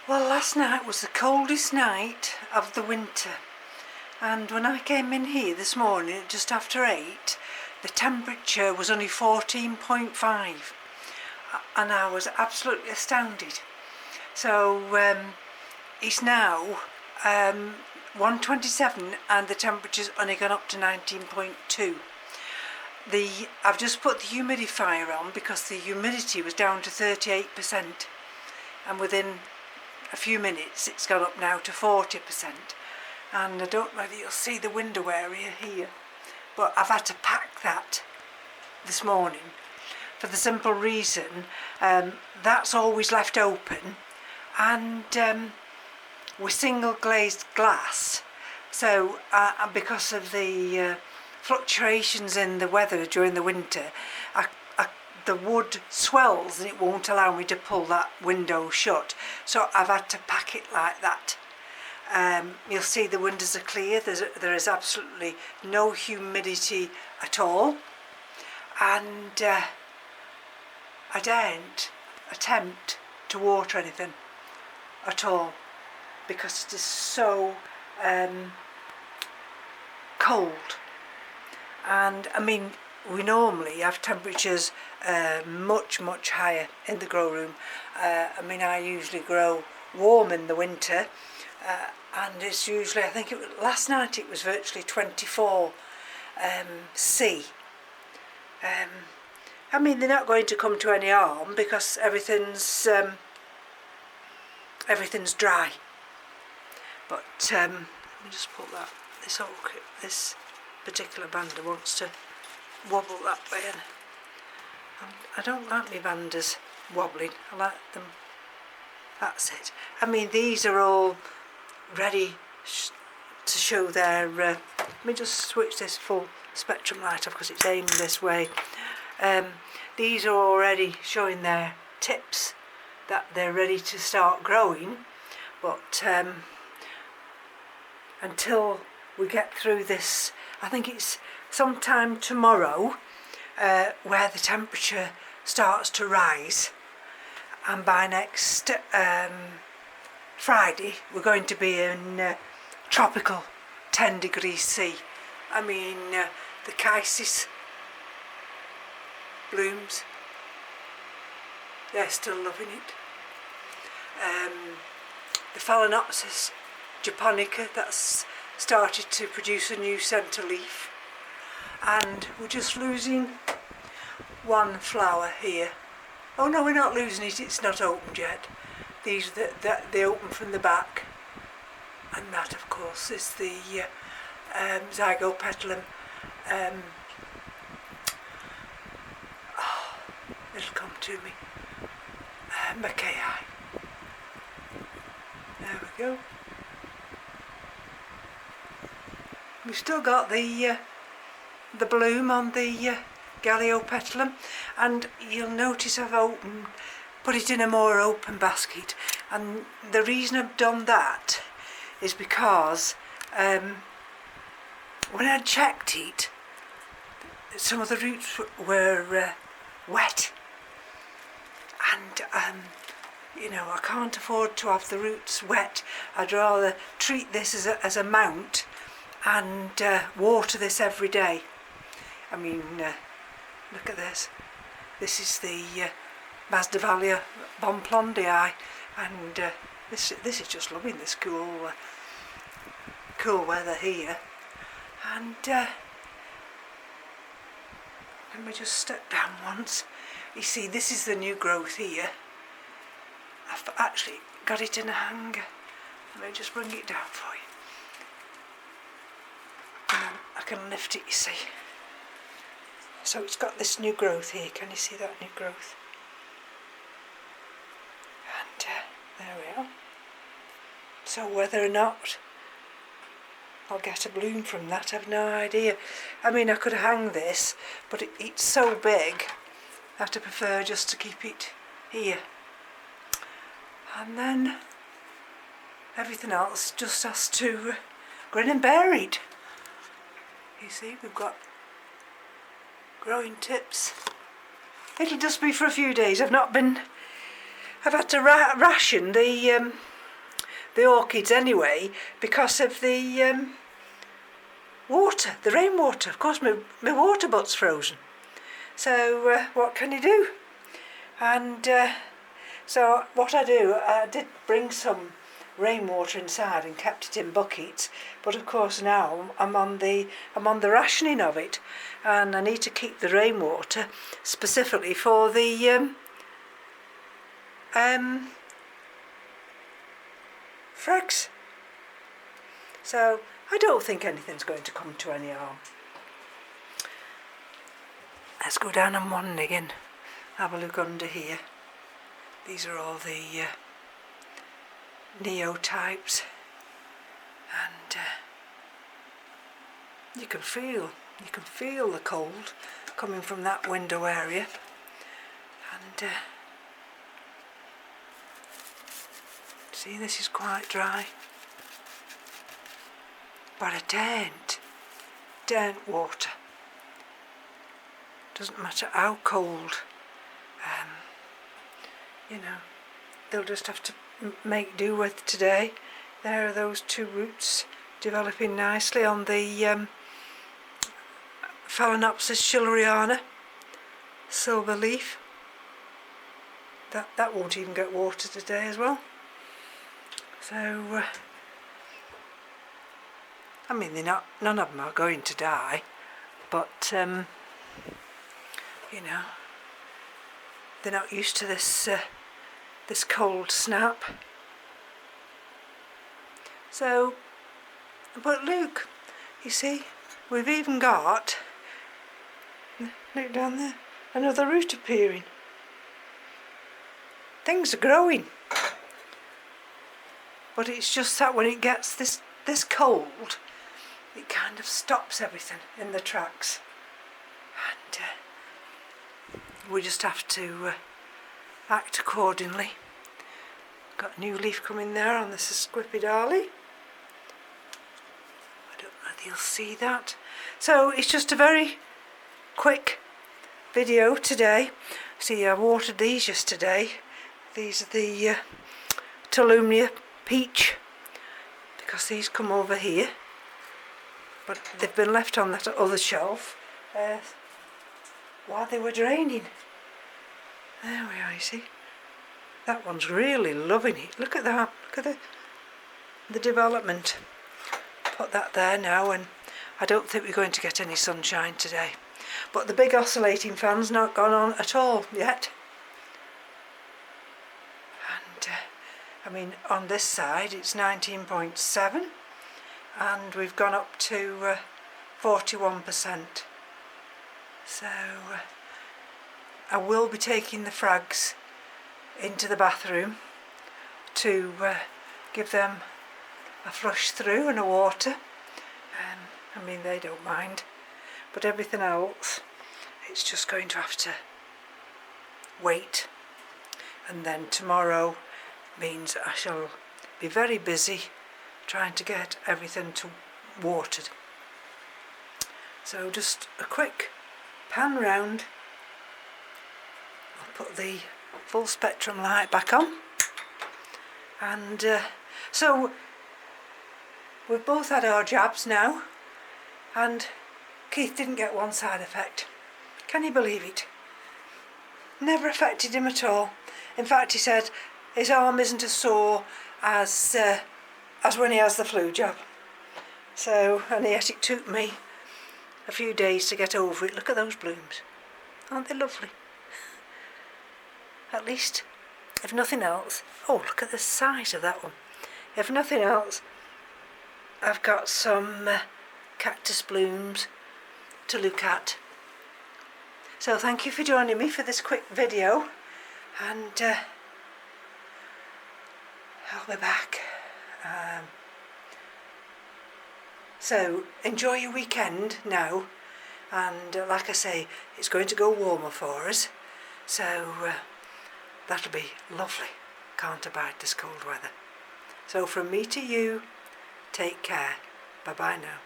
Well, last night was the coldest night of the winter, and when I came in here this morning just after 8, the temperature was only 14.5, and I was absolutely astounded. So it's now 1:27 and the temperature's only gone up to 19.2. I've just put the humidifier on because the humidity was down to 38%, and within a few minutes it's gone up now to 40%, and I don't know whether you'll see the window area here, but I've had to pack that this morning for the simple reason that's always left open, and with single glazed glass, so because of the fluctuations in the weather during the winter, the wood swells and it won't allow me to pull that window shut, so I've had to pack it like that. You'll see the windows are clear, there is absolutely no humidity at all, and I daren't attempt to water anything at all because it is so cold. And I mean, we normally have temperatures much higher in the grow room. I mean, I usually grow warm in the winter, and it's usually, I think last night it was virtually 24 C. I mean, they're not going to come to any harm because everything's dry. But let me just put that. This particular bander wants to wobble that way, and I don't like my banders wobbling. I like them. That's it. I mean, these are all ready to show their. Let me just switch this full spectrum light off because it's aimed this way. These are already showing their tips that they're ready to start growing, but until we get through this, I think it's sometime tomorrow where the temperature starts to rise, and by next Friday we're going to be in tropical 10 degrees C. I mean, the Chisis blooms, they're still loving it. The Phalaenopsis japonica, that's started to produce a new centre leaf, and we're just losing one flower here. Oh no, we're not losing it, it's not opened yet. These they open from the back, and that of course is the Zygopetalum. It'll come to me. Mackay. There we go. We've still got the bloom on the Galeopetalum, and you'll notice I've put it in a more open basket, and the reason I've done that is because when I checked it, some of the roots were wet, and you know, I can't afford to have the roots wet. I'd rather treat this as a mount and water this every day. I mean, look at this. This is the Masdevallia Bonplondii, and this is just loving this cool weather here. And let me just step down once. You see, this is the new growth here. I've actually got it in a hanger. Let me just bring it down for you. And then I can lift it, you see. So it's got this new growth here. Can you see that new growth? And there we are. So whether or not I'll get a bloom from that, I've no idea. I mean, I could hang this, but it's so big that I prefer just to keep it here. And then everything else just has to grin and bear it. You see, we've got growing tips. It'll just be for a few days. I've had to ration the the orchids anyway because of the water, the rainwater. Of course my water butt's frozen. So what can you do? And so what I do, I did bring some rainwater inside and kept it in buckets, but of course now I'm on the rationing of it, and I need to keep the rainwater specifically for the frags. So I don't think anything's going to come to any harm. Let's go down on one again, have a look under here. These are all the neotypes, and you can feel the cold coming from that window area, and see, this is quite dry, but I daren't water. Doesn't matter how cold, you know, they'll just have to make do with today. There are those two roots developing nicely on the Phalaenopsis schilleriana silver leaf. That won't even get water today as well. So I mean, none of them are going to die, but you know, they're not used to this this cold snap. So, but look, you see, we've even got, look down there, another root appearing. Things are growing, but it's just that when it gets this cold, it kind of stops everything in the tracks, and we just have to act accordingly. Got a new leaf coming there on this squipidale. I don't know if you'll see that. So it's just a very quick video today. See, I watered these yesterday. These are the Tolumnia peach, because these come over here, but they've been left on that other shelf while they were draining. There we are, you see. That one's really loving it. Look at that. Look at the development. Put that there now, and I don't think we're going to get any sunshine today. But the big oscillating fan's not gone on at all yet. And I mean, on this side it's 19.7, and we've gone up to 41%. So I will be taking the frags into the bathroom to give them a flush through and a water. I mean, they don't mind, but everything else, it's just going to have to wait. And then tomorrow means I shall be very busy trying to get everything watered. So just a quick pan round. I'll put the full spectrum light back on, and so we've both had our jabs now, and Keith didn't get one side effect. Can you believe it? Never affected him at all. In fact, he said his arm isn't as sore as when he has the flu jab. So, and yet it took me a few days to get over it. Look at those blooms. Aren't they lovely? At least, if nothing else, oh, look at the size of that one. If nothing else, I've got some cactus blooms to look at. So thank you for joining me for this quick video, and I'll be back. So enjoy your weekend now, and like I say, it's going to go warmer for us, so that'll be lovely. Can't abide this cold weather. So from me to you, take care. Bye bye now.